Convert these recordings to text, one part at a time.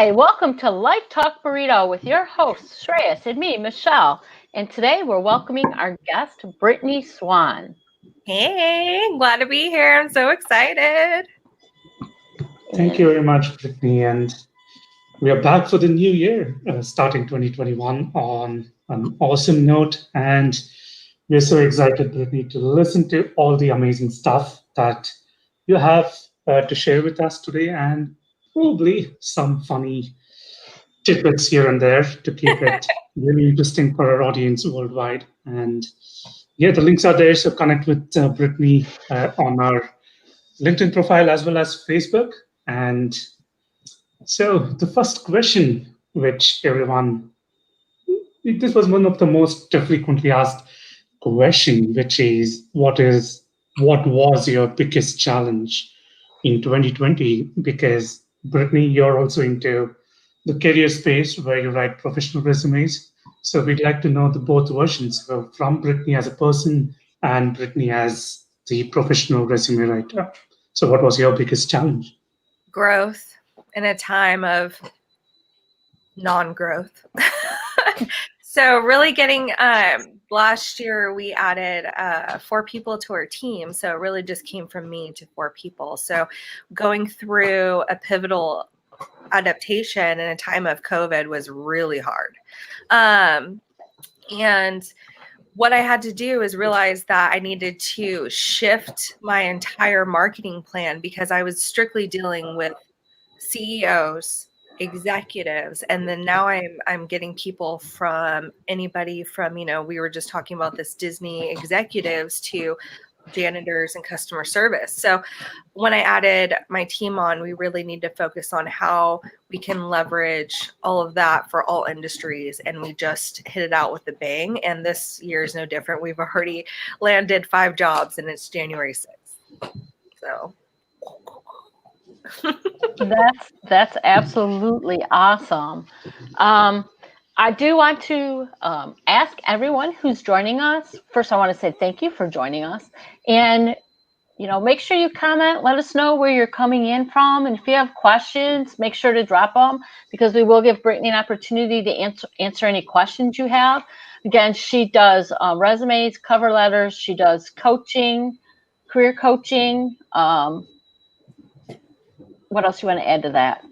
Hi, welcome to Life Talk Burrito with your hosts, Shreyas and me, Michele. And today we're welcoming our guest, Brittney Swan. Hey, glad to be here. I'm so excited. Thank you very much, Brittney. And we are back for the new year, starting 2021 on an awesome note. And we're so excited, Brittney, to listen to all the amazing stuff that you have to share with us today, and probably some funny tidbits here and there to keep it really interesting for our audience worldwide. And yeah, the links are there. So connect with Brittney on our LinkedIn profile as well as Facebook. And so the first question, which this was one of the most frequently asked question, which is what was your biggest challenge in 2020? Because Brittney, you're also into the career space where you write professional resumes. So we'd like to know the both versions, so from Brittney as a person and Brittney as the professional resume writer. So what was your biggest challenge? Growth in a time of non-growth. So really getting, last year we added 4 people to our team. So it really just came from me to 4 people. So going through a pivotal adaptation in a time of COVID was really hard. And what I had to do is realize that I needed to shift my entire marketing plan because I was strictly dealing with CEOs, executives, and then now I'm getting people from anybody from, we were just talking about this Disney executives to janitors and customer service. So when I added my team on, we really need to focus on how we can leverage all of that for all industries. And we just hit it out with a bang. And this year is no different. We've already landed 5 jobs and it's January 6th. So That's absolutely awesome. I do want to ask everyone who's joining us. First, I want to say thank you for joining us, and make sure you comment. Let us know where you're coming in from, and if you have questions, make sure to drop them because we will give Brittney an opportunity to answer any questions you have. Again, she does resumes, cover letters. She does coaching, career coaching. What else you want to add to that?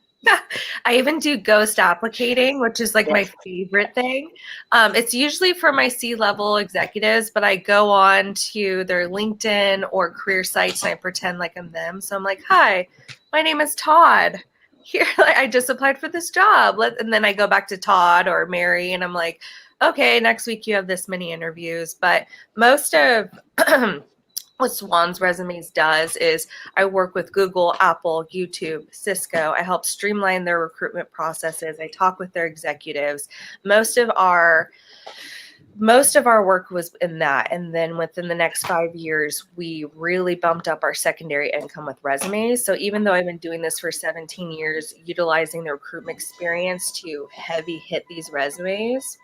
I even do ghost applicating, which is like my favorite thing. It's usually for my C-level executives, but I go on to their LinkedIn or career sites and I pretend like I'm them. So I'm like, hi, my name is Todd. Here, I just applied for this job. And then I go back to Todd or Mary and I'm like, okay, next week you have this many interviews. But most of what Swan's Resumes does is I work with Google, Apple, YouTube, Cisco. I help streamline their recruitment processes. I talk with their executives. Most of our work was in that. And then within the next 5 years, we really bumped up our secondary income with resumes. So even though I've been doing this for 17 years, utilizing the recruitment experience to heavy hit these resumes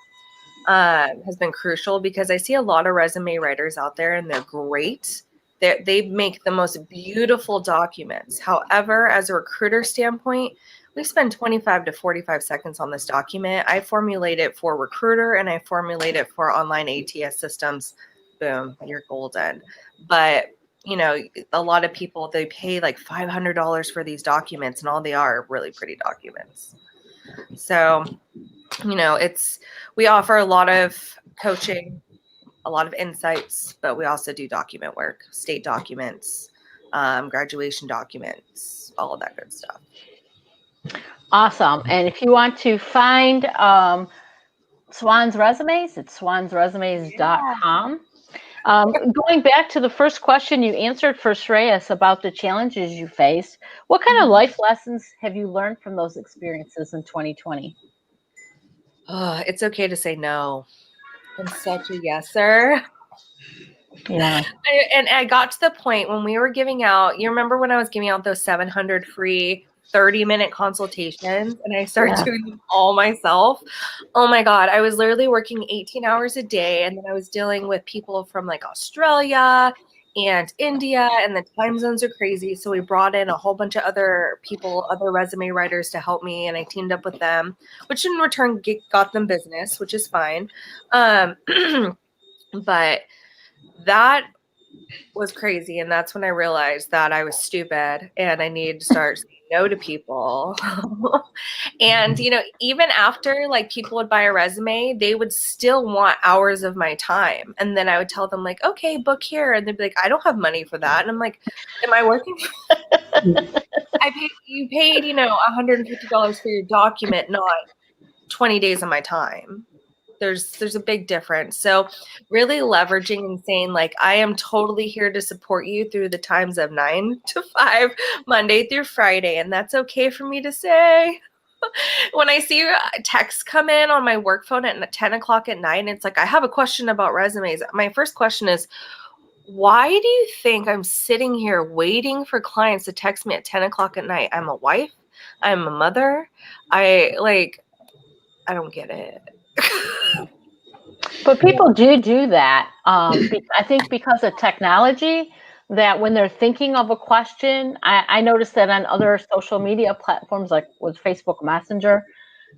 has been crucial because I see a lot of resume writers out there and they're great. They make the most beautiful documents. However, as a recruiter standpoint, we spend 25 to 45 seconds on this document. I formulate it for recruiter and I formulate it for online ATS systems. Boom, you're golden. But a lot of people, they pay like $500 for these documents and all they are really pretty documents. So we offer a lot of coaching, a lot of insights, but we also do document work, state documents, graduation documents, all of that good stuff. Awesome. And if you want to find Swan's Resumes, it's swansresumes.com. Going back to the first question you answered for Shreyas about the challenges you faced, what kind of life lessons have you learned from those experiences in 2020? It's okay to say no. I'm such a yeser. Yeah. And I got to the point when we were giving out, you remember when I was giving out those 700 free 30-minute consultations and I started doing them all myself. Oh my God. I was literally working 18 hours a day. And then I was dealing with people from like Australia, and India, and the time zones are crazy. So we brought in a whole bunch of other people, other resume writers to help me, and I teamed up with them, which in return got them business, which is fine. But that was crazy, and that's when I realized that I was stupid and I needed to start saying no to people. And even after like people would buy a resume, they would still want hours of my time, and then I would tell them like, okay, book here, and they'd be like, I don't have money for that. And I'm like, am I working? You paid $150 for your document, not 20 days of my time. There's a big difference. So really leveraging and saying like, I am totally here to support you through the times of 9 to 5, Monday through Friday. And that's okay for me to say. When I see texts come in on my work phone at 10 o'clock at night, and it's like, I have a question about resumes. My first question is, why do you think I'm sitting here waiting for clients to text me at 10 o'clock at night? I'm a wife. I'm a mother. I don't get it. But people do that. I think because of technology, that when they're thinking of a question, I noticed that on other social media platforms, like with Facebook Messenger,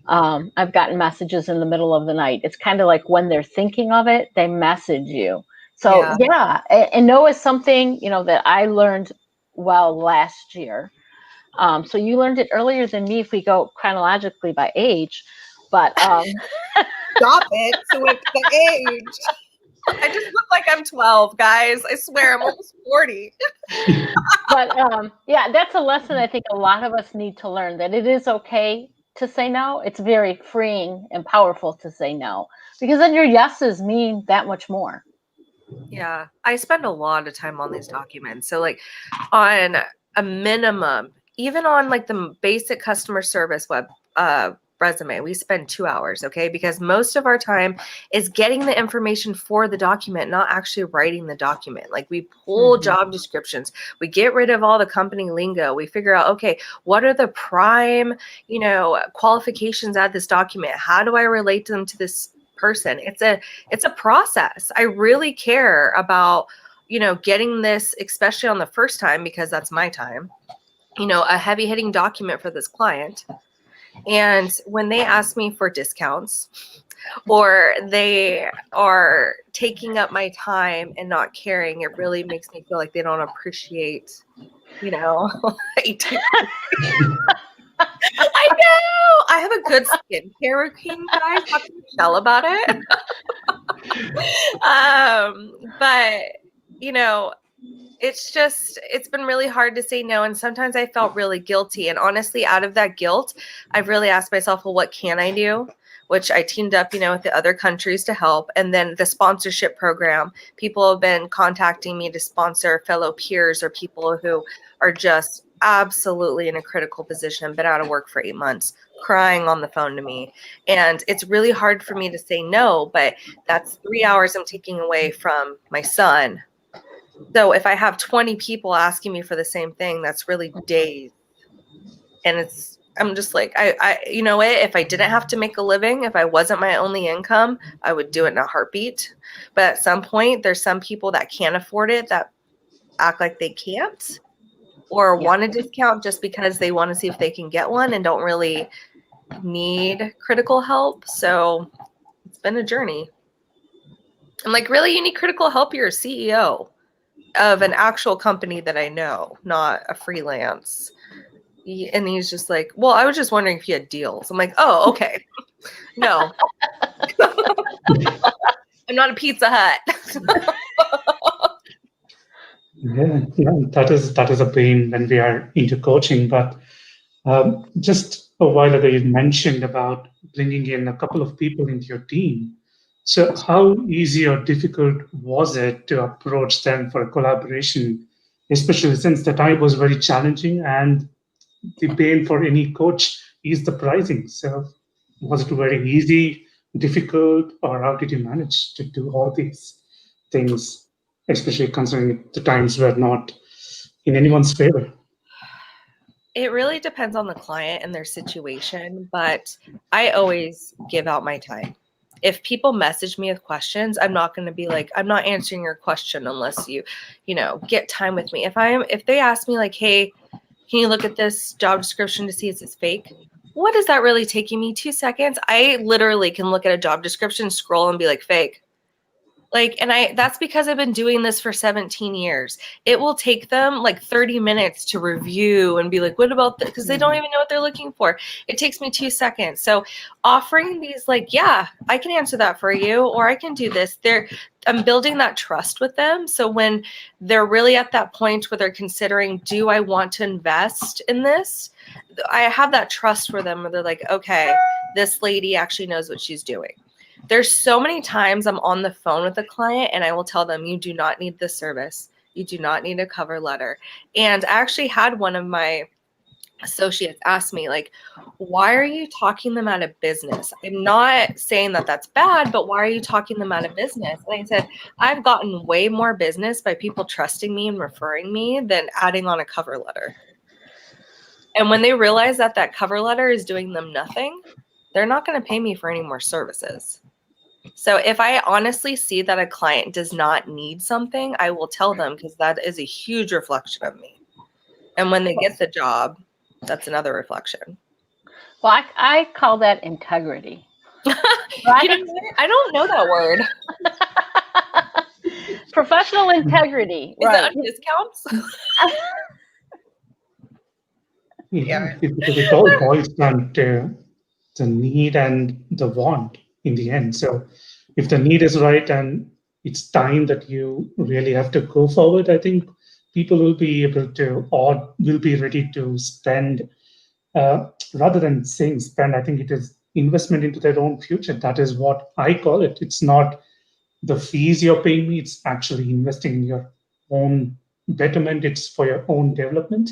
I've gotten messages in the middle of the night. It's kind of like when they're thinking of it, they message you. So yeah, and no is something, that I learned last year. So you learned it earlier than me if we go chronologically by age, but stop it. So it's the age. I just look like I'm 12, guys. I swear I'm almost 40. But yeah, that's a lesson I think a lot of us need to learn, that it is okay to say no. It's very freeing and powerful to say no, because then your yeses mean that much more. Yeah, I spend a lot of time on these documents. So like on a minimum, even on like the basic customer service resume, we spend 2 hours, okay? Because most of our time is getting the information for the document, not actually writing the document. Like we pull job descriptions, we get rid of all the company lingo, we figure out, okay, what are the prime, qualifications at this document? How do I relate them to this person? It's a process. I really care about, getting this, especially on the first time, because that's my time, a heavy hitting document for this client. And when they ask me for discounts, or they are taking up my time and not caring, it really makes me feel like they don't appreciate, I know. I have a good skincare routine, guys. Talk to Michele about it. But it's been really hard to say no. And sometimes I felt really guilty. And honestly, out of that guilt, I've really asked myself, well, what can I do? Which I teamed up, with the other countries to help. And then the sponsorship program, people have been contacting me to sponsor fellow peers or people who are just absolutely in a critical position, been out of work for 8 months, crying on the phone to me. And it's really hard for me to say no, but that's 3 hours I'm taking away from my son. So if I have 20 people asking me for the same thing, that's really days. And I'm just like, if I didn't have to make a living, if I wasn't my only income, I would do it in a heartbeat. But at some point, there's some people that can't afford it, that act like they can't, or want a discount just because they want to see if they can get one and don't really need critical help. So it's been a journey. I'm like, really, you need critical help? You're a CEO of an actual company that I know, not a freelance. And he's just like, well, I was just wondering if you had deals. I'm like, oh, okay. No. I'm not a Pizza Hut. Yeah, that is a pain when we are into coaching. But just a while ago, you mentioned about bringing in a couple of people into your team. So how easy or difficult was it to approach them for a collaboration, especially since the time was very challenging and the pain for any coach is the pricing. So was it very easy, difficult, or how did you manage to do all these things, especially considering the times were not in anyone's favor? It really depends on the client and their situation, but I always give out my time. if people message me with questions, I'm not going to be like, I'm not answering your question unless you get time with me. If they ask me like, hey, can you look at this job description to see if it's fake? What is that really taking me 2 seconds? I literally can look at a job description, scroll, and be like, fake. Like, and that's because I've been doing this for 17 years. It will take them like 30 minutes to review and be like, what about this? Because they don't even know what they're looking for. It takes me 2 seconds. So offering these like, yeah, I can answer that for you, or I can do this. I'm building that trust with them. So when they're really at that point where they're considering, do I want to invest in this? I have that trust for them where they're like, okay, this lady actually knows what she's doing. There's so many times I'm on the phone with a client and I will tell them, you do not need this service. You do not need a cover letter. And I actually had one of my associates ask me, like, why are you talking them out of business? I'm not saying that that's bad, but why are you talking them out of business? And I said, I've gotten way more business by people trusting me and referring me than adding on a cover letter. And when they realize that that cover letter is doing them nothing, they're not going to pay me for any more services. So if I honestly see that a client does not need something, I will tell them, because that is a huge reflection of me. And when they get the job, that's another reflection. Well, I call that integrity. Right? I don't know that word. Professional integrity. Is right. it on discounts? Yeah. It all boils down to the need and the want in the end. So if the need is right and it's time that you really have to go forward, I think people will be able to, or will be ready to spend, rather than saying spend, I think it is investment into their own future. That is what I call it. It's not the fees you're paying me, it's actually investing in your own betterment, it's for your own development.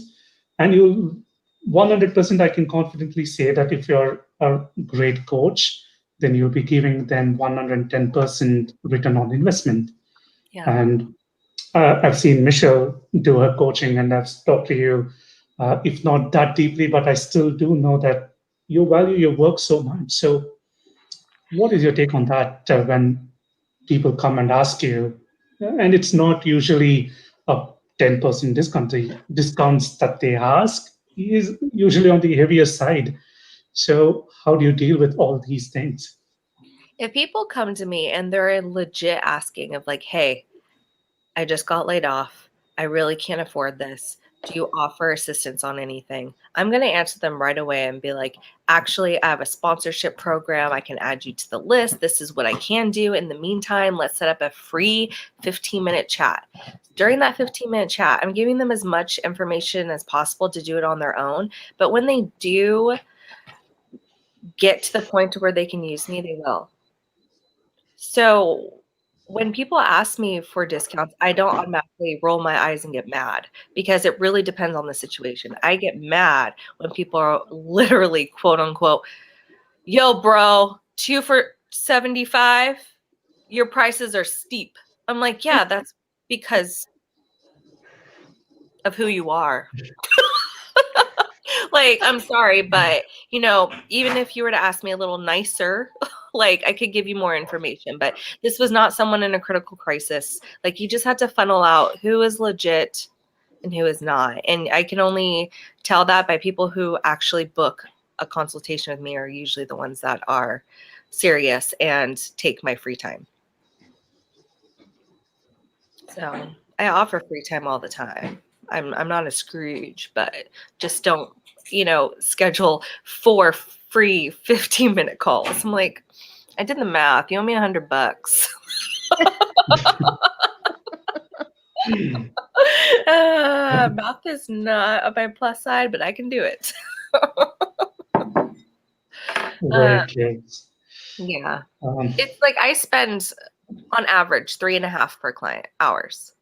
And you 100%, I can confidently say that if you're a great coach, then you'll be giving them 110% return on investment. Yeah. And I've seen Michele do her coaching, and I've talked to you, if not that deeply, but I still do know that you value your work so much. So, what is your take on that when people come and ask you, and it's not usually a 10% discount. The discounts that they ask is usually on the heavier side. So how do you deal with all these things? If people come to me and they're legit asking of like, hey, I just got laid off. I really can't afford this. Do you offer assistance on anything? I'm going to answer them right away and be like, actually, I have a sponsorship program. I can add you to the list. This is what I can do. In the meantime, let's set up a free 15-minute chat. During that 15-minute chat, I'm giving them as much information as possible to do it on their own. But when they do get to the point where they can use me, they will. So when people ask me for discounts, I don't automatically roll my eyes and get mad, because it really depends on the situation. I get mad when people are literally, quote unquote, yo, bro, 2 for $75, your prices are steep. I'm like, yeah, that's because of who you are. Like, I'm sorry, but even if you were to ask me a little nicer, like I could give you more information, but this was not someone in a critical crisis. Like, you just had to funnel out who is legit and who is not. And I can only tell that by people who actually book a consultation with me are usually the ones that are serious and take my free time. So I offer free time all the time. I'm not a Scrooge, but just don't, schedule 4 free 15-minute calls. I'm like, I did the math. You owe me $100. Math is not on my plus side, but I can do it. Very good. Yeah. It's like I spend on average 3.5 per client hours.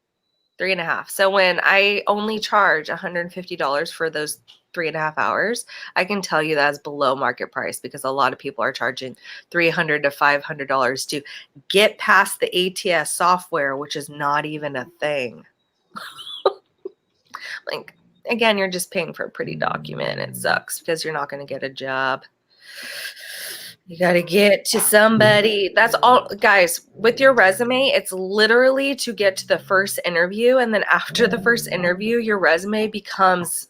3.5. So when I only charge $150 for those 3.5 hours, I can tell you that's below market price, because a lot of people are charging $300 to $500 to get past the ATS software, which is not even a thing. Like, again, you're just paying for a pretty document. It sucks because you're not going to get a job. You got to get to somebody. That's all, guys. With your resume, it's literally to get to the first interview. And then after the first interview, your resume becomes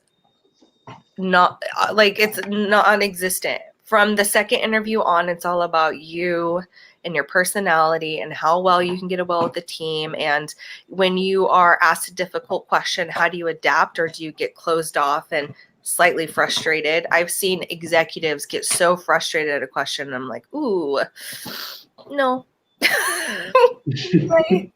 not like it's non-existent. From the second interview on, it's all about you and your personality and how well you can get well with the team. And when you are asked a difficult question, how do you adapt, or do you get closed off and slightly frustrated? I've seen executives get so frustrated at a question, and I'm like, ooh, no. Right?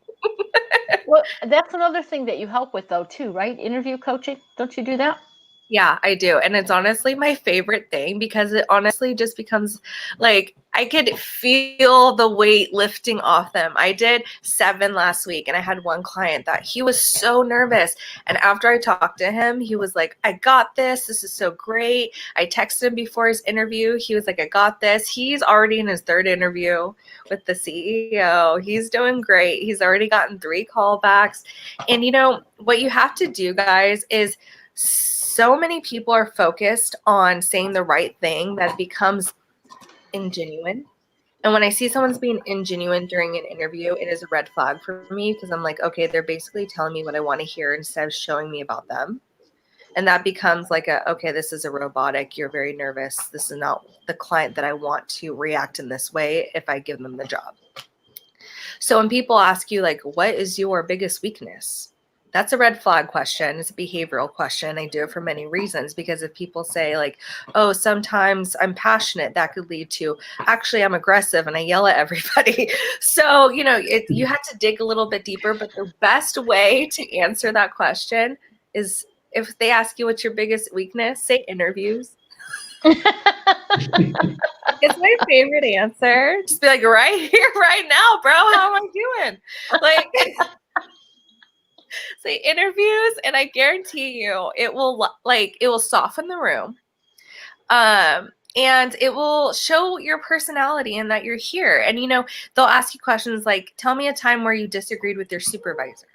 Well, that's another thing that you help with, though, too, right? Interview coaching. Don't you do that? Yeah, I do. And it's honestly my favorite thing, because it honestly just becomes like I could feel the weight lifting off them. I did 7 last week, and I had one client that he was so nervous. And after I talked to him, he was like, I got this. This is so great. I texted him before his interview. He was like, I got this. He's already in his 3rd interview with the CEO. He's doing great. He's already gotten 3 callbacks. And you know, what you have to do, guys, is so many people are focused on saying the right thing that it becomes ingenuine. And when I see someone's being ingenuine during an interview, it is a red flag for me, because I'm like, okay, they're basically telling me what I want to hear instead of showing me about them. And that becomes like okay, this is a robotic. You're very nervous. This is not the client that I want to react in this way if I give them the job. So when people ask you, like, what is your biggest weakness? That's a red flag question. It's a behavioral question. I do it for many reasons, because if people say, like, oh, sometimes I'm passionate, that could lead to, actually, I'm aggressive and I yell at everybody. So, you know, you have to dig a little bit deeper. But the best way to answer that question is, if they ask you what's your biggest weakness, say interviews. It's my favorite answer. Just be like, right here, right now, bro. How am I doing? Like, say interviews, and I guarantee you it will soften the room. And it will show your personality and that you're here. And, you know, they'll ask you questions like, tell me a time where you disagreed with your supervisor.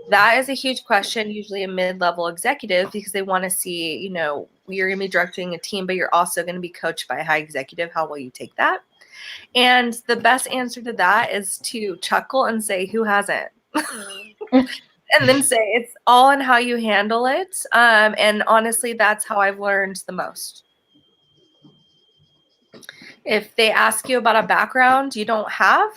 That is a huge question, usually a mid-level executive, because they want to see, you know, you're going to be directing a team, but you're also going to be coached by a high executive. How will you take that? And the best answer to that is to chuckle and say, who hasn't? And then say, it's all in how you handle it. And honestly, that's how I've learned the most. If they ask you about a background you don't have,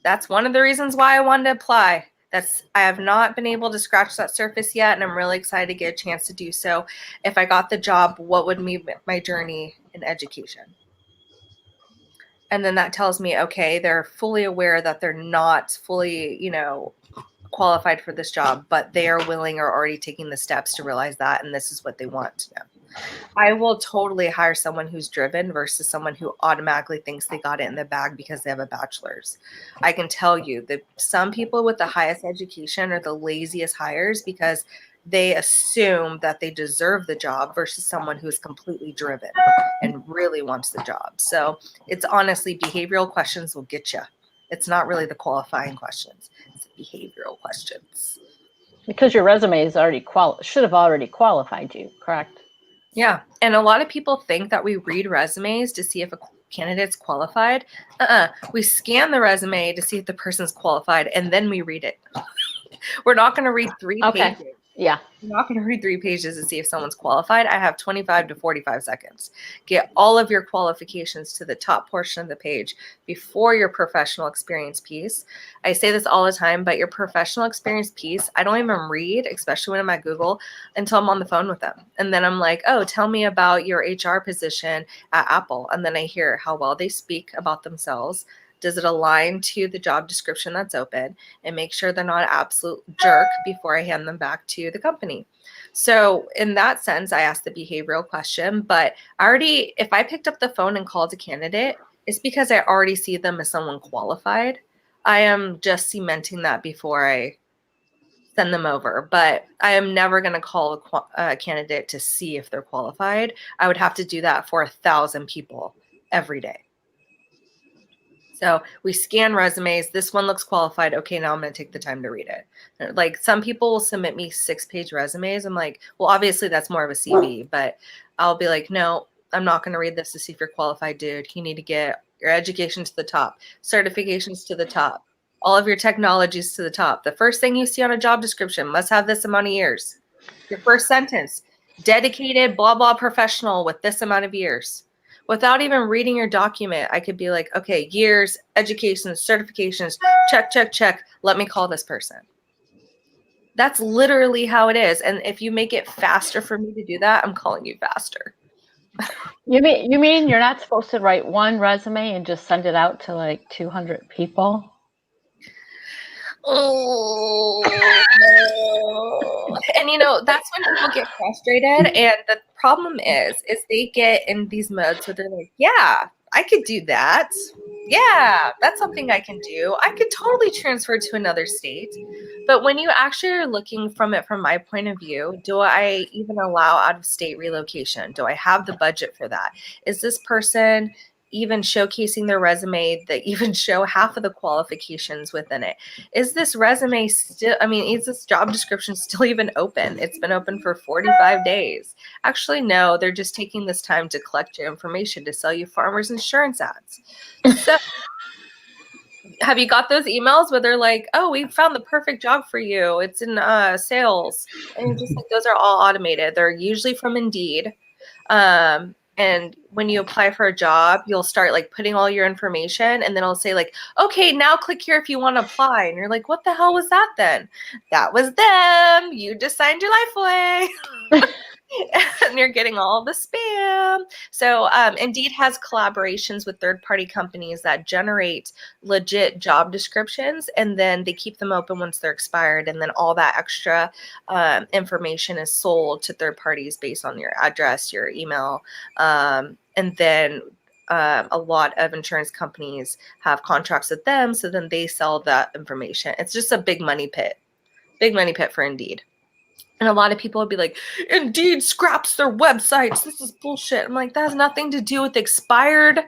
that's one of the reasons why I wanted to apply. I have not been able to scratch that surface yet, and I'm really excited to get a chance to do so. If I got the job, what would be my journey in education? And then that tells me, okay, they're fully aware that they're not fully, you know, qualified for this job, but they are willing or already taking the steps to realize that, and this is what they want to know. I will totally hire someone who's driven versus someone who automatically thinks they got it in the bag because they have a bachelor's. I can tell you that some people with the highest education are the laziest hires, because they assume that they deserve the job versus someone who's completely driven and really wants the job. So it's honestly, behavioral questions will get you. It's not really the qualifying questions. It's the behavioral questions. Because your resume is already should have already qualified you, correct? Yeah. And a lot of people think that we read resumes to see if a candidate's qualified. We scan the resume to see if the person's qualified, and then we read it. We're not going to read 3 pages. Yeah. I'm not going to read 3 pages to see if someone's qualified. I have 25 to 45 seconds. Get all of your qualifications to the top portion of the page before your professional experience piece. I say this all the time, but your professional experience piece, I don't even read, especially when I'm at Google, until I'm on the phone with them. And then I'm like, oh, tell me about your HR position at Apple. And then I hear how well they speak about themselves. Does it align to the job description that's open, and make sure they're not an absolute jerk before I hand them back to the company. So in that sense, I asked the behavioral question, but if I picked up the phone and called a candidate, it's because I already see them as someone qualified. I am just cementing that before I send them over, but I am never going to call a candidate to see if they're qualified. I would have to do that for 1,000 people every day. So we scan resumes. This one looks qualified. Okay, now I'm going to take the time to read it. Like, some people will submit me 6-page resumes. I'm like, well, obviously that's more of a CV, but I'll be like, no, I'm not going to read this to see if you're qualified, dude. You need to get your education to the top, certifications to the top, all of your technologies to the top. The first thing you see on a job description must have this amount of years. Your first sentence, dedicated, blah, blah, professional with this amount of years. Without even reading your document, I could be like, okay, years, education, certifications, check, check, check. Let me call this person. That's literally how it is. And if you make it faster for me to do that, I'm calling you faster. You mean you're not supposed to write one resume and just send it out to like 200 people? Oh, no. And that's when people get frustrated. And the problem is they get in these modes where they're like, yeah, I could do that. Yeah, that's something I can do. I could totally transfer to another state. But when you actually are looking from my point of view, do I even allow out of state relocation? Do I have the budget for that? Is this person even showcasing their resume that even show half of the qualifications within it? Is this resume still, is this job description still even open? It's been open for 45 days. Actually, no, they're just taking this time to collect your information to sell you farmers insurance ads. So have you got those emails where they're like, oh, we found the perfect job for you. It's in sales. And you're just like, those are all automated. They're usually from Indeed. And when you apply for a job, you'll start like putting all your information, and then it'll say like, okay, now click here if you want to apply. And you're like, what the hell was that then? That was them. You just signed your life away. And you're getting all the spam. So Indeed has collaborations with third-party companies that generate legit job descriptions, and then they keep them open once they're expired, and then all that extra information is sold to third parties based on your address, your email, and then a lot of insurance companies have contracts with them, so then they sell that information. It's just a big money pit for Indeed. And a lot of people would be like, Indeed scraps their websites. This is bullshit. I'm like, that has nothing to do with expired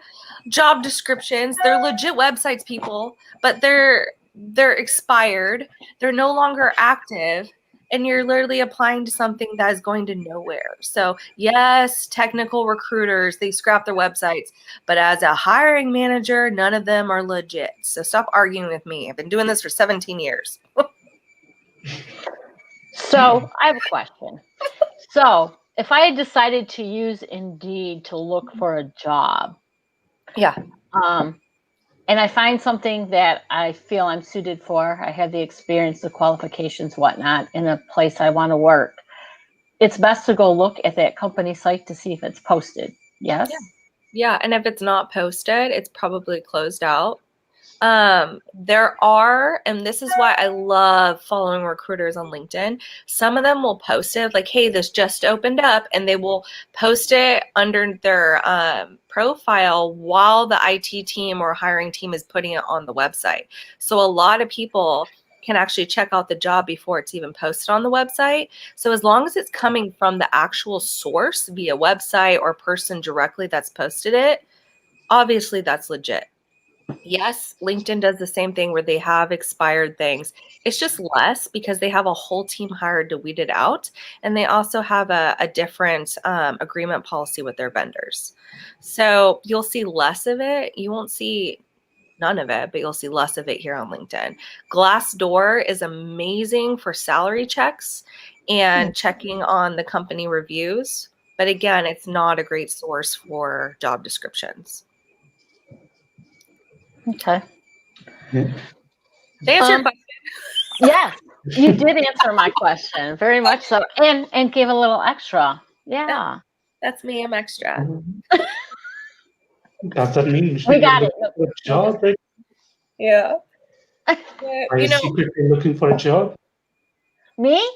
job descriptions. They're legit websites, people, but they're expired. They're no longer active. And you're literally applying to something that is going to nowhere. So yes, technical recruiters, they scrap their websites. But as a hiring manager, none of them are legit. So stop arguing with me. I've been doing this for 17 years. So I have a question. So if I had decided to use Indeed to look for a job, yeah, and I find something that I feel I'm suited for, I have the experience, the qualifications, whatnot, in a place I want to work, it's best to go look at that company site to see if it's posted. Yes? Yeah. And if it's not posted, it's probably closed out. There are, and this is why I love following recruiters on LinkedIn. Some of them will post it like, hey, this just opened up, and they will post it under their profile while the IT team or hiring team is putting it on the website. So a lot of people can actually check out the job before it's even posted on the website. So as long as it's coming from the actual source via website or person directly that's posted it, obviously that's legit. Yes, LinkedIn does the same thing where they have expired things. It's just less because they have a whole team hired to weed it out. And they also have a different agreement policy with their vendors. So you'll see less of it. You won't see none of it, but you'll see less of it here on LinkedIn. Glassdoor is amazing for salary checks and checking on the company reviews. But again, it's not a great source for job descriptions. Okay. Yeah. To answer your question. Yes, you did answer my question very much so, and gave a little extra. Yeah. That's me. I'm extra. Does that mean We got it. for a job, right? Yeah. Are you secretly looking for a job? Me?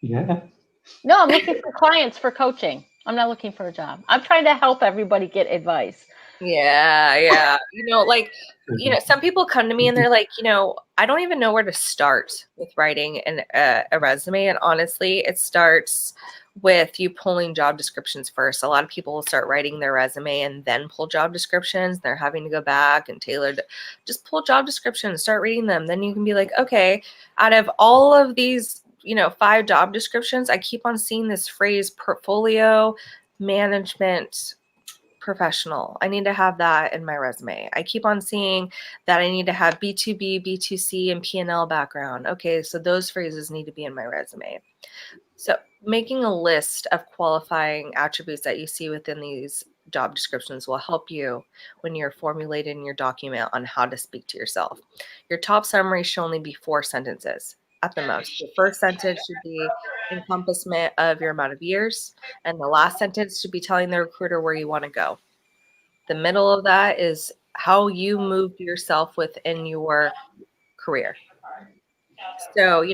Yeah. No, I'm looking for clients for coaching. I'm not looking for a job. I'm trying to help everybody get advice. Yeah. Some people come to me and they're like, I don't even know where to start with writing a resume. And honestly, it starts with you pulling job descriptions first. A lot of people will start writing their resume and then pull job descriptions. They're having to go back and just pull job descriptions, start reading them. Then you can be like, okay, out of all of these 5 job descriptions, I keep on seeing this phrase portfolio management professional. I need to have that in my resume. I keep on seeing that I need to have B2B, B2C, and P&L background. Okay, so those phrases need to be in my resume. So making a list of qualifying attributes that you see within these job descriptions will help you when you're formulating your document on how to speak to yourself. Your top summary should only be 4 sentences at the most. The first sentence should be encompassment of your amount of years, and the last sentence should be telling the recruiter where you want to go. The middle of that is how you moved yourself within your career. So,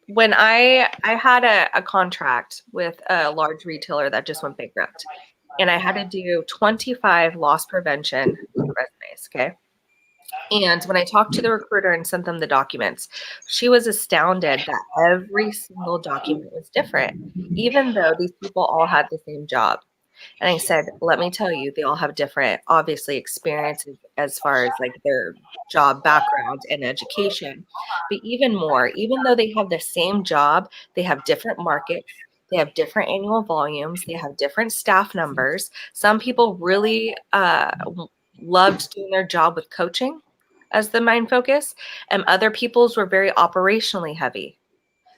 when I had a contract with a large retailer that just went bankrupt, and I had to do 25 loss prevention resumes, okay? And when I talked to the recruiter and sent them the documents, she was astounded that every single document was different, even though these people all had the same job. And I said, let me tell you, they all have different, obviously, experiences as far as like their job background and education. But even more, even though they have the same job, they have different markets, they have different annual volumes, they have different staff numbers. Some people really loved doing their job with coaching as the main focus, and other people's were very operationally heavy.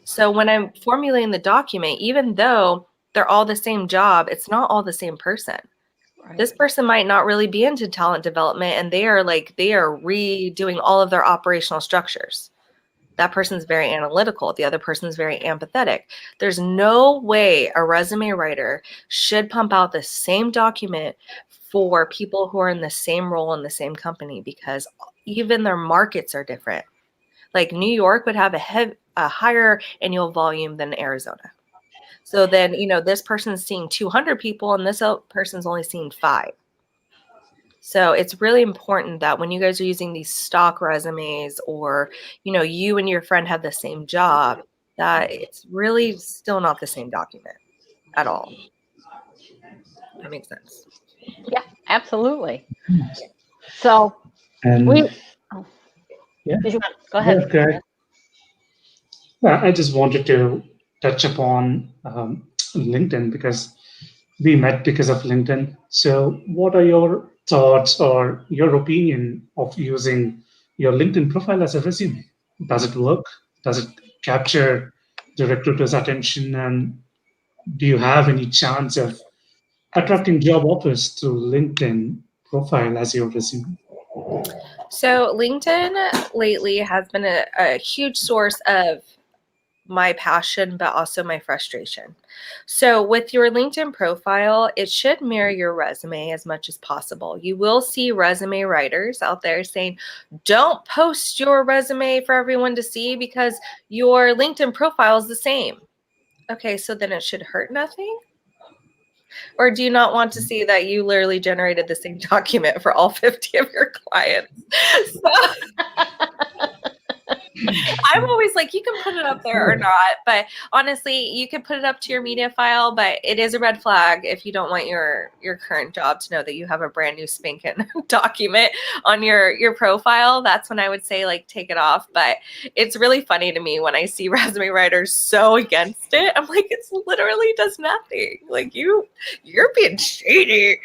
So when I'm formulating the document, even though they're all the same job, it's not all the same person. Right. This person might not really be into talent development, and they are redoing all of their operational structures. That person's very analytical. The other person's very empathetic. There's no way a resume writer should pump out the same document for people who are in the same role in the same company, because even their markets are different. Like New York would have a higher annual volume than Arizona. So then, this person's seeing 200 people and this person's only seeing 5. So it's really important that when you guys are using these stock resumes, or, you and your friend have the same job, that it's really still not the same document at all. That makes sense. Yeah, absolutely. So yeah, go ahead. Yeah, correct. I just wanted to touch upon LinkedIn, because we met because of LinkedIn. So what are your thoughts or your opinion of using your LinkedIn profile as a resume? Does it work? Does it capture the recruiter's attention? And do you have any chance of attracting job offers through LinkedIn profile as your resume? So LinkedIn lately has been a huge source of my passion, but also my frustration. So with your LinkedIn profile, it should mirror your resume as much as possible. You will see resume writers out there saying, don't post your resume for everyone to see because your LinkedIn profile is the same. Okay, so then it should hurt nothing? Or do you not want to see that you literally generated the same document for all 50 of your clients? So I'm always like, you can put it up there or not, but honestly, you can put it up to your media file, but it is a red flag if you don't want your current job to know that you have a brand new spanking document on your profile. That's when I would say, like, take it off. But it's really funny to me when I see resume writers so against it. I'm like, it's literally does nothing. Like, you're being shady.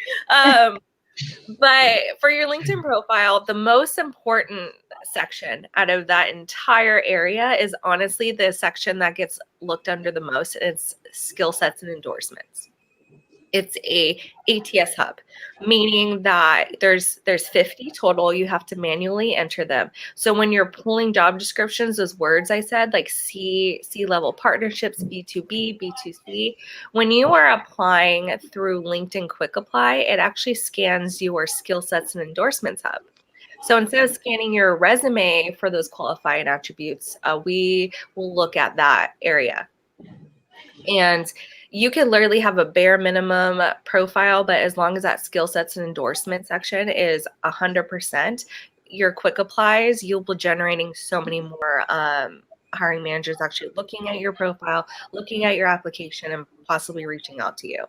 But for your LinkedIn profile, the most important section out of that entire area is honestly the section that gets looked under the most. It's skill sets and endorsements. It's a ATS hub, meaning that there's 50 total. You have to manually enter them. So when you're pulling job descriptions, those words I said, like C-level partnerships, B2B, B2C, when you are applying through LinkedIn Quick Apply, it actually scans your skill sets and endorsements hub. So instead of scanning your resume for those qualifying attributes, we will look at that area. And you can literally have a bare minimum profile, but as long as that skill sets and endorsement section is 100%, your quick applies, you'll be generating so many more hiring managers actually looking at your profile, looking at your application, and possibly reaching out to you.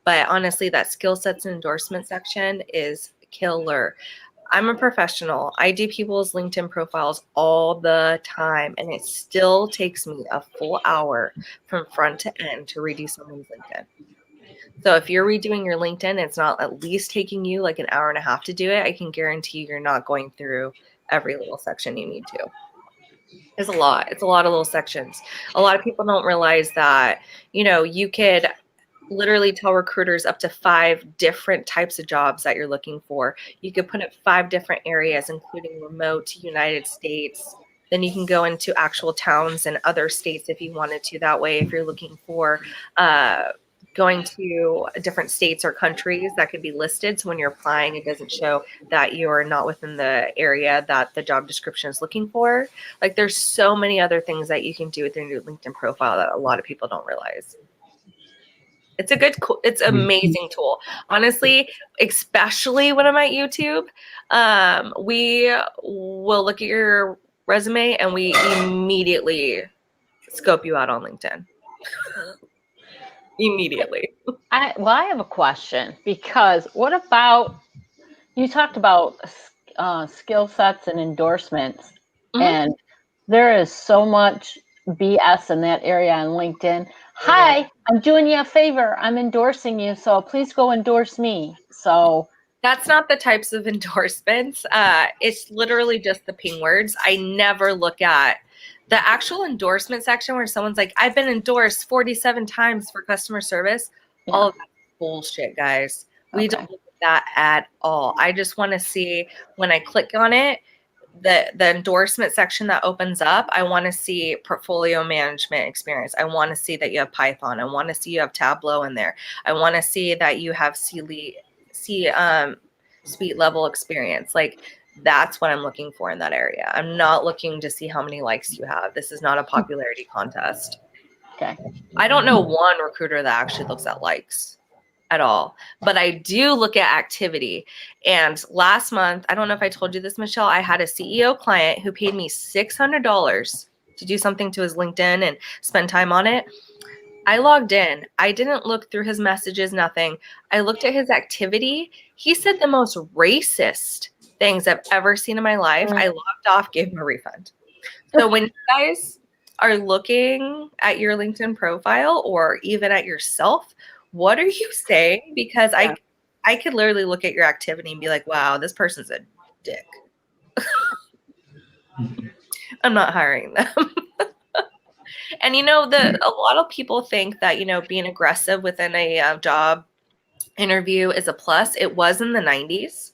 But honestly, that skill sets and endorsement section is killer. I'm a professional. I do people's LinkedIn profiles all the time, and it still takes me a full hour from front to end to redo someone's LinkedIn. So if you're redoing your LinkedIn, it's not at least taking you like an hour and a half to do it. I can guarantee you're not going through every little section you need to. It's a lot. It's a lot of little sections. A lot of people don't realize that, you could literally tell recruiters up to 5 different types of jobs that you're looking for. You could put up 5 different areas, including remote, United States. Then you can go into actual towns and other states if you wanted to. That way, if you're looking for going to different states or countries, that could be listed. So when you're applying, it doesn't show that you're not within the area that the job description is looking for. Like, there's so many other things that you can do with your new LinkedIn profile that a lot of people don't realize. It's it's an amazing tool. Honestly, especially when I'm at YouTube, we will look at your resume and we immediately scope you out on LinkedIn. Immediately. I have a question, because what about, you talked about skill sets and endorsements, and there is so much BS in that area on LinkedIn. Hi, I'm doing you a favor. I'm endorsing you, so please go endorse me. So that's not the types of endorsements. It's literally just the ping words. I never look at the actual endorsement section where someone's like, I've been endorsed 47 times for customer service. Yeah. All of that's bullshit, guys. We don't look at that at all. I just want to see, when I click on it, the endorsement section that opens up, I want to see portfolio management experience. I want to see that you have Python. I want to see you have Tableau in there. I want to see that you have suite level experience. Like, that's what I'm looking for in that area. I'm not looking to see how many likes you have. This is not a popularity contest. Okay. I don't know one recruiter that actually looks at likes at all, but I do look at activity. And last month, I don't know if I told you this, Michele, I had a CEO client who paid me $600 to do something to his LinkedIn and spend time on it. I logged in. I didn't look through his messages, nothing. I looked at his activity. He said the most racist things I've ever seen in my life. I logged off, gave him a refund. So when you guys are looking at your LinkedIn profile or even at yourself, what are you saying? Because I could literally look at your activity and be like, wow, this person's a dick. I'm not hiring them. And, a lot of people think that, being aggressive within a job interview is a plus. It was in the 90s.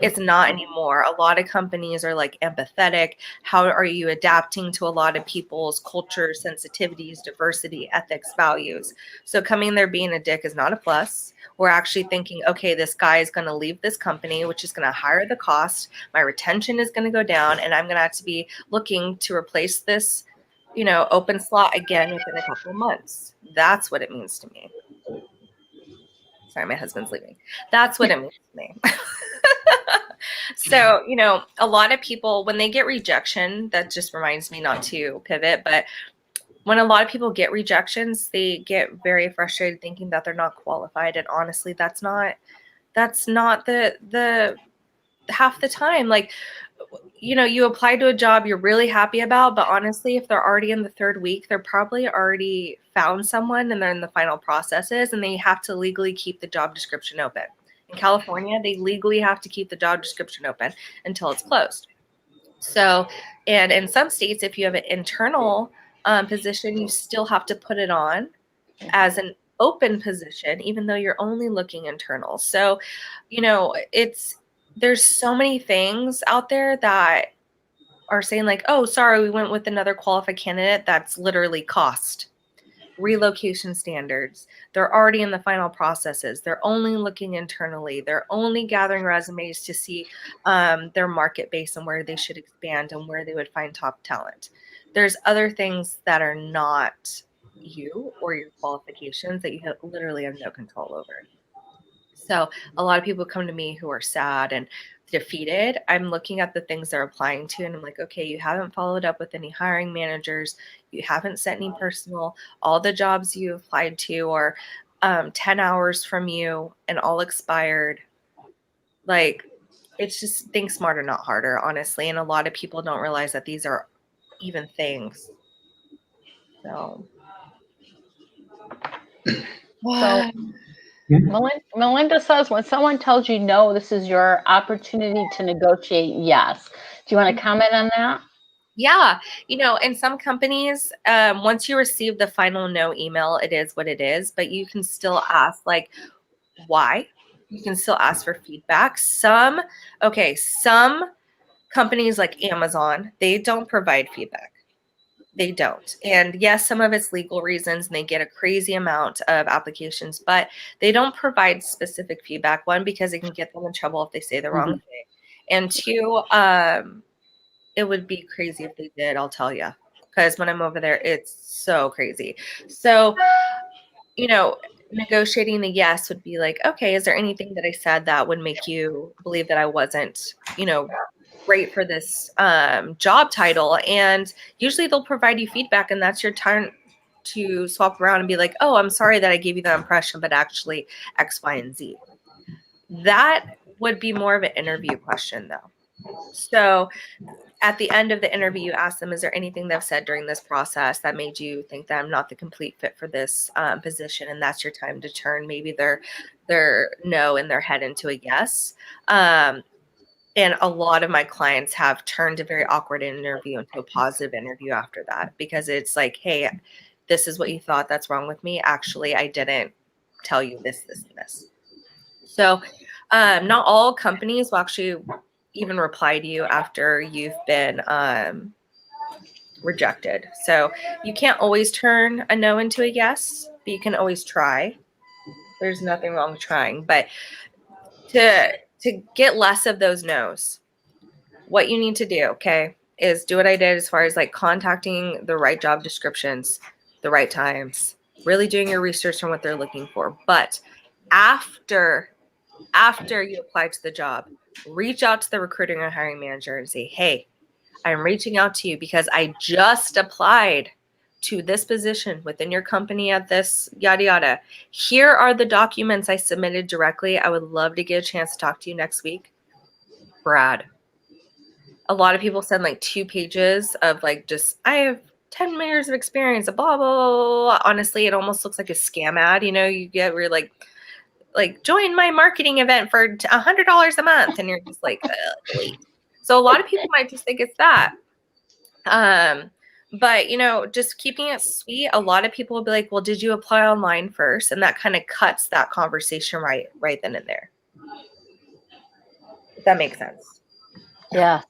It's not anymore. A lot of companies are like empathetic. How are you adapting to a lot of people's cultures, sensitivities, diversity, ethics, values? So coming there being a dick is not a plus. We're actually thinking, okay, this guy is going to leave this company, which is going to higher the cost. My retention is going to go down, and I'm going to have to be looking to replace this, open slot again within a couple of months. That's what it means to me. Sorry, my husband's leaving. That's what it means to me. So, a lot of people, when they get rejection, that just reminds me not to pivot, but when a lot of people get rejections, they get very frustrated thinking that they're not qualified. And honestly, that's not the half the time. Like, you apply to a job you're really happy about, but honestly, if they're already in the 3rd week, they're probably already found someone and they're in the final processes, and they have to legally keep the job description open. In California, they legally have to keep the job description open until it's closed. So, and in some states, if you have an internal position, you still have to put it on as an open position, even though you're only looking internal. So, there's so many things out there that are saying like, oh, sorry, we went with another qualified candidate. That's literally cost. Relocation standards. They're already in the final processes. They're only looking internally. They're only gathering resumes to see their market base and where they should expand and where they would find top talent. There's other things that are not you or your qualifications that you literally have no control over. So a lot of people come to me who are sad and defeated. I'm looking at the things they're applying to, and I'm like, okay, you haven't followed up with any hiring managers. You haven't sent any personal. All the jobs you applied to are 10 hours from you and all expired. Like, it's just think smarter, not harder, honestly. And a lot of people don't realize that these are even things. So Melinda says, when someone tells you no, this is your opportunity to negotiate yes. Do you want to comment on that? Yeah. In some companies, once you receive the final no email, it is what it is, but you can still ask, like, why? You can still ask for feedback. Some companies like Amazon, they don't provide feedback. They don't. And yes, some of it's legal reasons and they get a crazy amount of applications, but they don't provide specific feedback. One, because it can get them in trouble if they say the wrong thing. And two, it would be crazy if they did, I'll tell you. Because when I'm over there, it's so crazy. So, negotiating the yes would be like, okay, is there anything that I said that would make you believe that I wasn't, great for this job title? And usually they'll provide you feedback, and that's your time to swap around and be like, oh, I'm sorry that I gave you that impression, but actually X, Y, and Z. That would be more of an interview question, though. So at the end of the interview, you ask them, is there anything they've said during this process that made you think that I'm not the complete fit for this position? And that's your time to turn maybe their no in their head into a yes. And a lot of my clients have turned a very awkward interview into a positive interview after that, because it's like, hey, this is what you thought. That's wrong with me. Actually, I didn't tell you this, this, and this. So not all companies will actually even reply to you after you've been rejected. So you can't always turn a no into a yes, but you can always try. There's nothing wrong with trying. But to get less of those no's, what you need to do, okay, is do what I did as far as like contacting the right job descriptions, the right times, really doing your research on what they're looking for. But after you apply to the job, reach out to the recruiting or hiring manager and say, hey, I'm reaching out to you because I just applied to this position within your company at this yada yada. Here are the documents I submitted directly. I would love to get a chance to talk to you next week. Brad. A lot of people send like 2 pages of like, just, I have 10 years of experience, blah, blah, blah, blah. Honestly, it almost looks like a scam ad. You get where you're like join my marketing event for $100 a month. And you're just like, wait. So a lot of people might just think it's that. But just keeping it sweet, a lot of people will be like, well, did you apply online first? And that kind of cuts that conversation right then and there. If that makes sense. Yeah.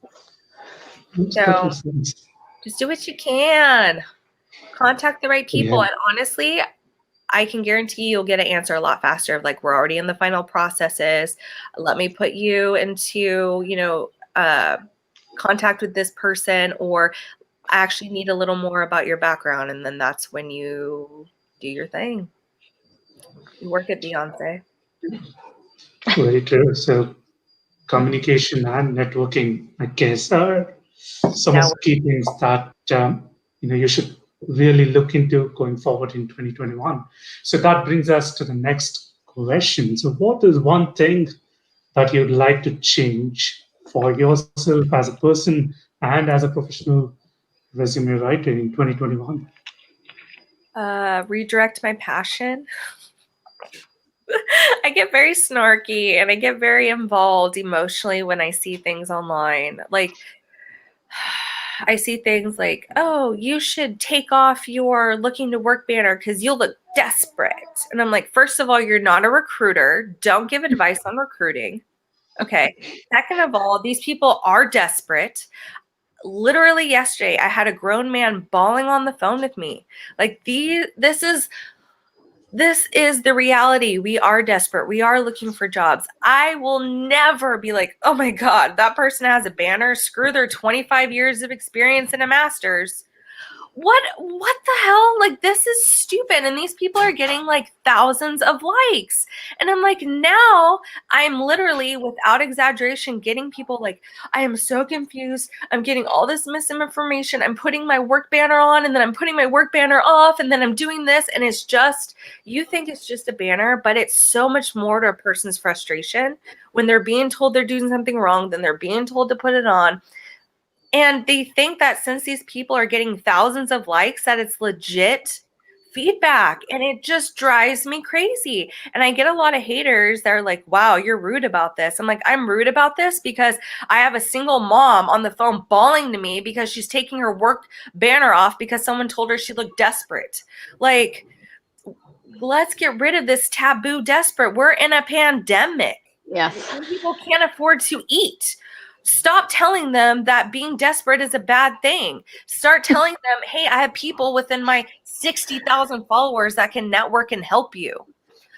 So just do what you can. Contact the right people. And honestly, I can guarantee you'll get an answer a lot faster of like, we're already in the final processes. Let me put you into, contact with this person, or I actually need a little more about your background. And then that's when you do your thing. You work at Beyonce. Very true. So communication and networking, I guess, are some of the key things that you should really look into going forward in 2021. So that brings us to the next question. So what is one thing that you'd like to change for yourself as a person and as a professional resume writer in 2021? Redirect my passion. I get very snarky and I get very involved emotionally when I see things online. Like, I see things like, oh, you should take off your looking to work banner because you'll look desperate. And I'm like, first of all, you're not a recruiter. Don't give advice on recruiting. Okay. Second of all, these people are desperate. Literally yesterday, I had a grown man bawling on the phone with me. Like, this is the reality. We are desperate. We are looking for jobs. I will never be like, oh my God, that person has a banner. Screw their 25 years of experience and a master's. What the hell? Like, this is stupid. And these people are getting like thousands of likes. And I'm like, now I'm literally, without exaggeration, getting people like, I am so confused. I'm getting all this misinformation. I'm putting my work banner on and then I'm putting my work banner off and then I'm doing this. And it's just, you think it's just a banner, but it's so much more to a person's frustration when they're being told they're doing something wrong, then they're being told to put it on. And they think that since these people are getting thousands of likes, that it's legit feedback, and it just drives me crazy. And I get a lot of haters that are like, wow, you're rude about this. I'm like, I'm rude about this because I have a single mom on the phone bawling to me because she's taking her work banner off because someone told her she looked desperate. Like, let's get rid of this taboo desperate. We're in a pandemic. Yes. Some people can't afford to eat. Stop telling them that being desperate is a bad thing. Start telling them, hey, I have people within my 60,000 followers that can network and help you.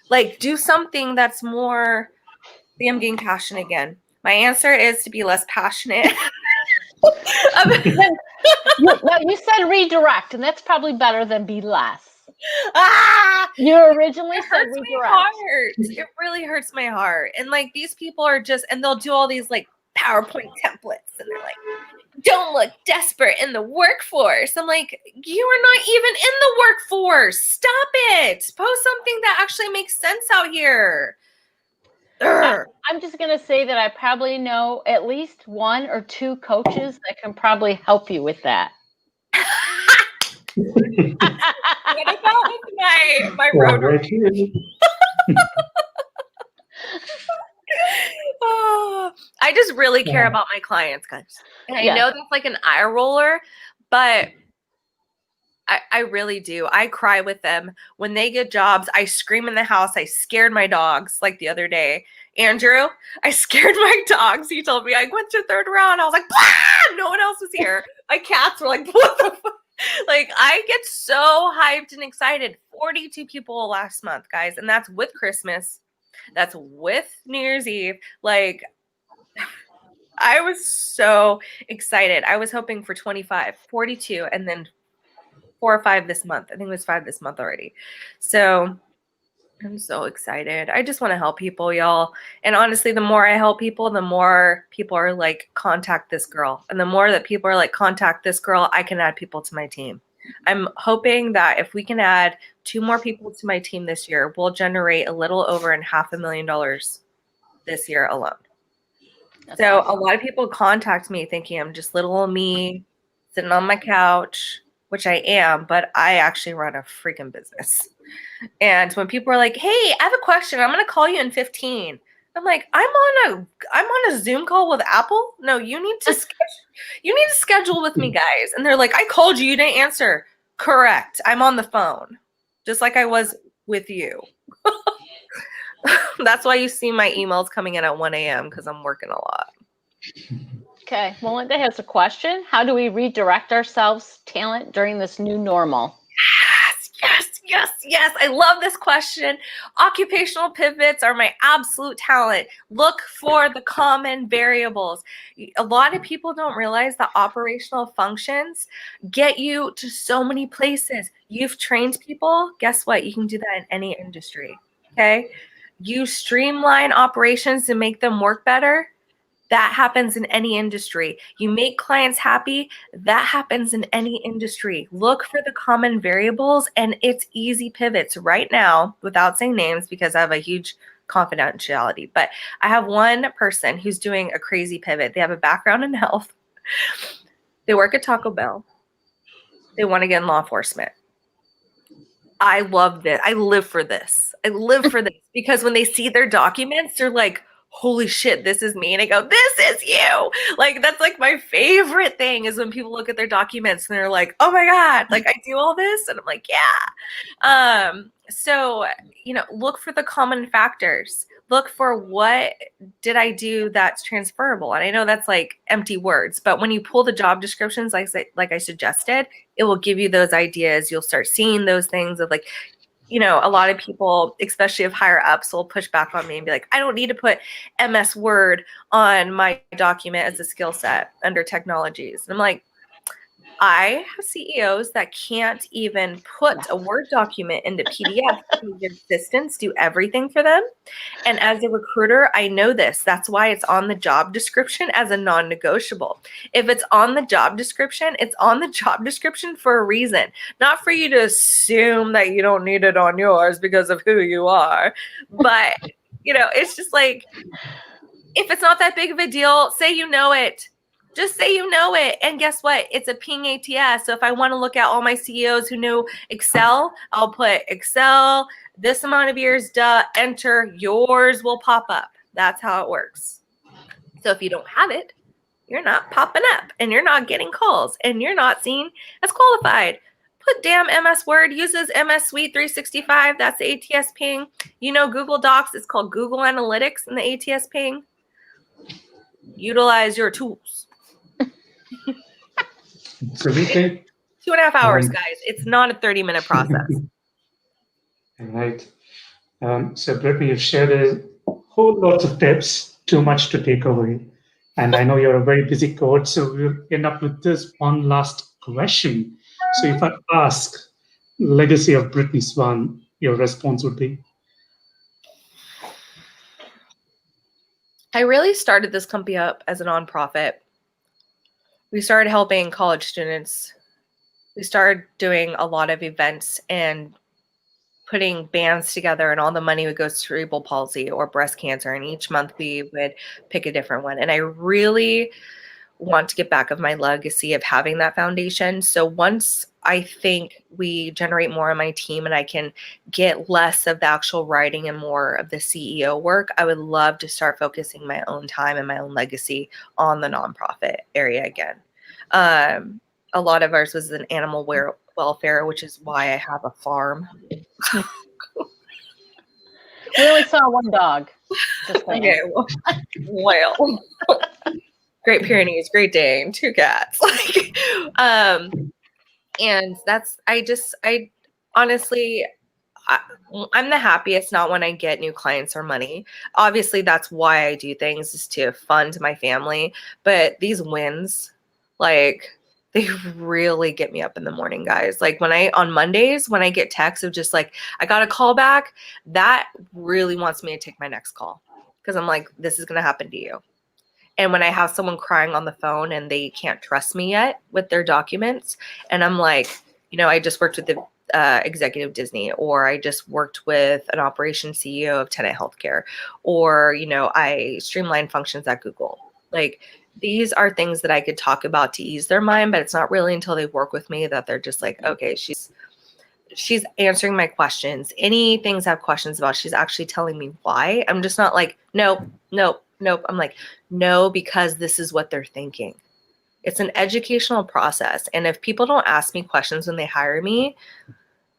Like, do something that's more. See, I'm getting passionate again. My answer is to be less passionate. Well, you said redirect, and that's probably better than be less. You originally said redirect. It really hurts my heart. And like, these people are just, and they'll do all these like PowerPoint templates, and they're like, don't look desperate in the workforce. I'm like, you are not even in the workforce. Stop it. Post something that actually makes sense out here. I'm just going to say that I probably know at least 1 or 2 coaches that can probably help you with that. What about with my road? Right here. Oh, I just really care about my clients, guys. And I know that's like an eye roller, but I really do. I cry with them when they get jobs. I scream in the house. I scared my dogs like the other day. Andrew, I scared my dogs. He told me I went to 3rd round. I was like, bah! No one else was here. My cats were like, what the fuck? Like, I get so hyped and excited. 42 people last month, guys. And that's with Christmas. That's with New Year's Eve. Like, I was so excited. I was hoping for 25, 42, and then 4 or 5 this month. I think it was 5 this month already. So I'm so excited. I just want to help people, y'all. And honestly, the more I help people, the more people are like, contact this girl. And the more that people are like, contact this girl, I can add people to my team. I'm hoping that if we can add 2 more people to my team this year, we'll generate a little over $500,000 this year alone. That's awesome. A lot of people contact me thinking I'm just little old me sitting on my couch, which I am, but I actually run a freaking business. And when people are like, hey, I have a question, I'm going to call you in 15. I'm like, I'm on a Zoom call with Apple. No, you need to schedule with me, guys. And they're like, I called you, you didn't answer. Correct. I'm on the phone, just like I was with you. That's why you see my emails coming in at 1 a.m. because I'm working a lot. Okay, Melinda has a question. How do we redirect ourselves talent during this new normal? Yes. I love this question. Occupational pivots are my absolute talent. Look for the common variables. A lot of people don't realize that operational functions get you to so many places. You've trained people. Guess what? You can do that in any industry. Okay. You streamline operations to make them work better. That happens in any industry. You make clients happy. That happens in any industry. Look for the common variables, and it's easy pivots right now, without saying names because I have a huge confidentiality. But I have one person who's doing a crazy pivot. They have a background in health. They work at Taco Bell. They want to get in law enforcement. I love this. I live for this. Because when they see their documents, they're like, holy shit, this is me. And I go, this is you. Like, that's like my favorite thing is when people look at their documents and they're like, oh my God, like I do all this. And I'm like, yeah. So, look for the common factors. Look for what did I do that's transferable. And I know that's like empty words, but when you pull the job descriptions, like I suggested, it will give you those ideas. You'll start seeing those things of like, a lot of people, especially of higher ups, will push back on me and be like, I don't need to put MS Word on my document as a skill set under technologies. And I'm like, I have CEOs that can't even put a Word document into PDF because their assistants do everything for them. And as a recruiter, I know this. That's why it's on the job description as a non-negotiable. If it's on the job description, it's on the job description for a reason. Not for you to assume that you don't need it on yours because of who you are. But, it's just like, if it's not that big of a deal, say you know it. Just say you know it. And guess what? It's a ping ATS. So if I want to look at all my CEOs who know Excel, I'll put Excel, this amount of years, enter, yours will pop up. That's how it works. So if you don't have it, you're not popping up and you're not getting calls and you're not seen as qualified. Put damn MS Word, uses MS Suite 365. That's the ATS ping. You know Google Docs, it's called Google Analytics in the ATS ping. Utilize your tools. So we take 2.5 hours, guys. It's not a 30-minute process. All right. So Brittney, you've shared a whole lot of tips, too much to take away. And I know you're a very busy coach, so we'll end up with this one last question. So if I ask legacy of Brittney Swan, your response would be? I really started this company up as a nonprofit. We started helping college students. We started doing a lot of events and putting bands together, and all the money would go to cerebral palsy or breast cancer. And each month we would pick a different one. And I really want to get back of my legacy of having that foundation. So once I think we generate more on my team and I can get less of the actual writing and more of the CEO work, I would love to start focusing my own time and my own legacy on the nonprofit area again. A lot of ours was in animal welfare, which is why I have a farm. We only saw one dog. Okay, well. Great Pyrenees, Great Dane, 2 cats. And that's, I honestly, I'm the happiest not when I get new clients or money. Obviously, that's why I do things, is to fund my family. But these wins, like, they really get me up in the morning, guys. Like on Mondays, when I get texts of just like, I got a call back, that really wants me to take my next call. Because I'm like, this is going to happen to you. And when I have someone crying on the phone and they can't trust me yet with their documents, and I'm like, I just worked with the executive Disney, or I just worked with an operations CEO of Tenet Healthcare, or, I streamline functions at Google. Like, these are things that I could talk about to ease their mind, but it's not really until they work with me that they're just like, okay, she's answering my questions. Any things I have questions about, she's actually telling me why. I'm just not like, nope. I'm like, no, because this is what they're thinking. It's an educational process. And if people don't ask me questions when they hire me,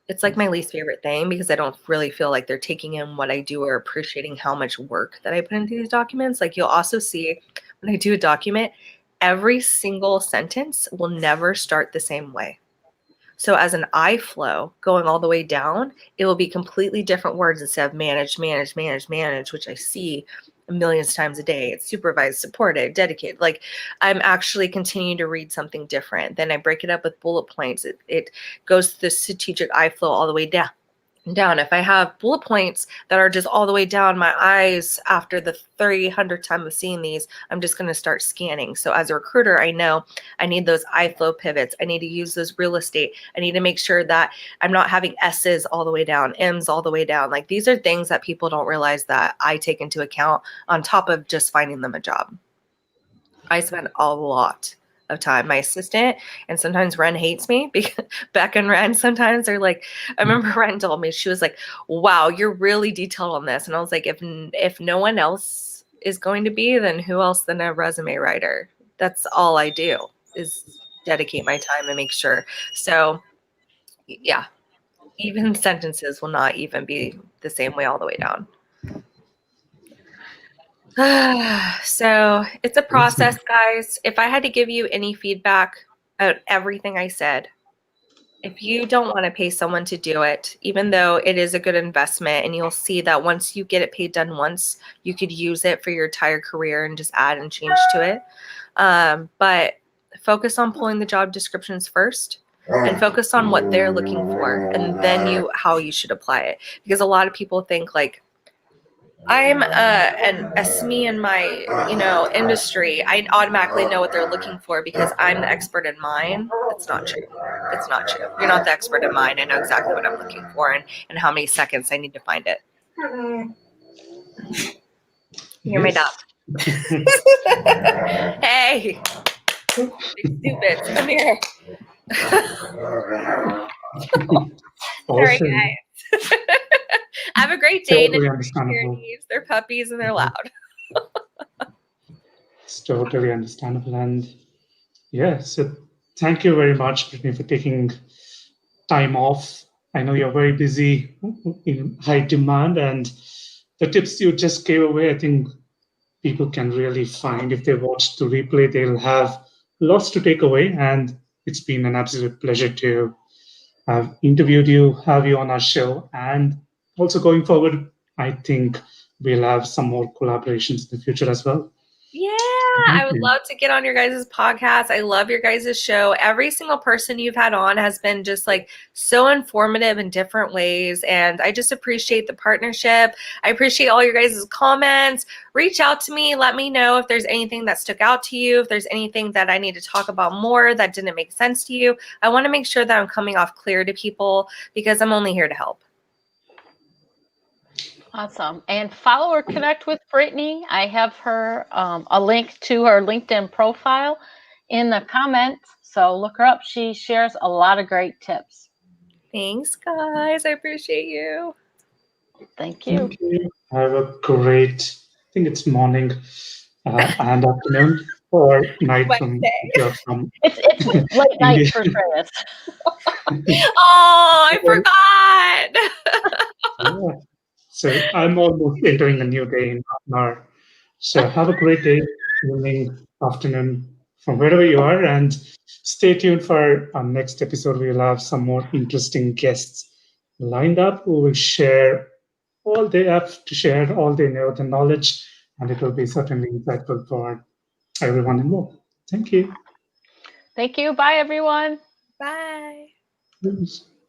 it's like my least favorite thing, because I don't really feel like they're taking in what I do or appreciating how much work that I put into these documents. Like, you'll also see when I do a document, every single sentence will never start the same way. So as an I flow going all the way down, it will be completely different words instead of manage, which I see millions of times a day. It's supervised, supported, dedicated. Like, I'm actually continuing to read something different. Then I break it up with bullet points. It goes to the strategic I flow all the way down. If I have bullet points that are just all the way down, my eyes, after the 300th time of seeing these, I'm just going to start scanning. So as a recruiter, I know I need those iFlow pivots. I need to use those real estate. I need to make sure that I'm not having S's all the way down, M's all the way down. Like, these are things that people don't realize that I take into account on top of just finding them a job. I spend a lot of time. My assistant, and sometimes Ren hates me, because Beck and Ren, sometimes they're like, I remember Ren told me, she was like, wow, you're really detailed on this. And I was like, if no one else is going to be, then who else than a resume writer? That's all I do, is dedicate my time and make sure. So yeah, even sentences will not even be the same way all the way down. So it's a process, guys. If I had to give you any feedback about everything I said, if you don't want to pay someone to do it, even though it is a good investment, and you'll see that once you get it paid done once, you could use it for your entire career and just add and change to it. But focus on pulling the job descriptions first, and focus on what they're looking for, and then how you should apply it. Because a lot of people think like, I'm an SME in my, industry. I automatically know what they're looking for because I'm the expert in mine. It's not true. It's not true. You're not the expert in mine. I know exactly what I'm looking for and how many seconds I need to find it. You're my dog. Hey. Stupid. Come here. Sorry, Awesome. guys. Have a great day. Totally understandable. They're puppies and they're loud. It's totally understandable. And yeah, so thank you very much, Brittney, for taking time off. I know you're very busy, in high demand, and the tips you just gave away, I think people can really find if they watch the replay, they'll have lots to take away. And it's been an absolute pleasure to have interviewed you, have you on our show. And also going forward, I think we'll have some more collaborations in the future as well. Yeah, I would love to get on your guys' podcast. I love your guys' show. Every single person you've had on has been just like so informative in different ways. And I just appreciate the partnership. I appreciate all your guys' comments. Reach out to me. Let me know if there's anything that stuck out to you, if there's anything that I need to talk about more that didn't make sense to you. I want to make sure that I'm coming off clear to people because I'm only here to help. Awesome. And follow or connect with Brittney. I have her a link to her LinkedIn profile in the comments. So look her up. She shares a lot of great tips. Thanks, guys. I appreciate you. Thank you. Thank you. Have a great, I think it's morning and afternoon or night from. It's late night for Shreyas. Oh, I forgot. Yeah. So I'm almost entering a new day in half an hour. So have a great day, evening, afternoon, from wherever you are, and stay tuned for our next episode. We'll have some more interesting guests lined up who will share all they have to share, all they know, the knowledge, and it will be certainly insightful for everyone involved. Thank you. Thank you. Bye, everyone. Bye. Yes.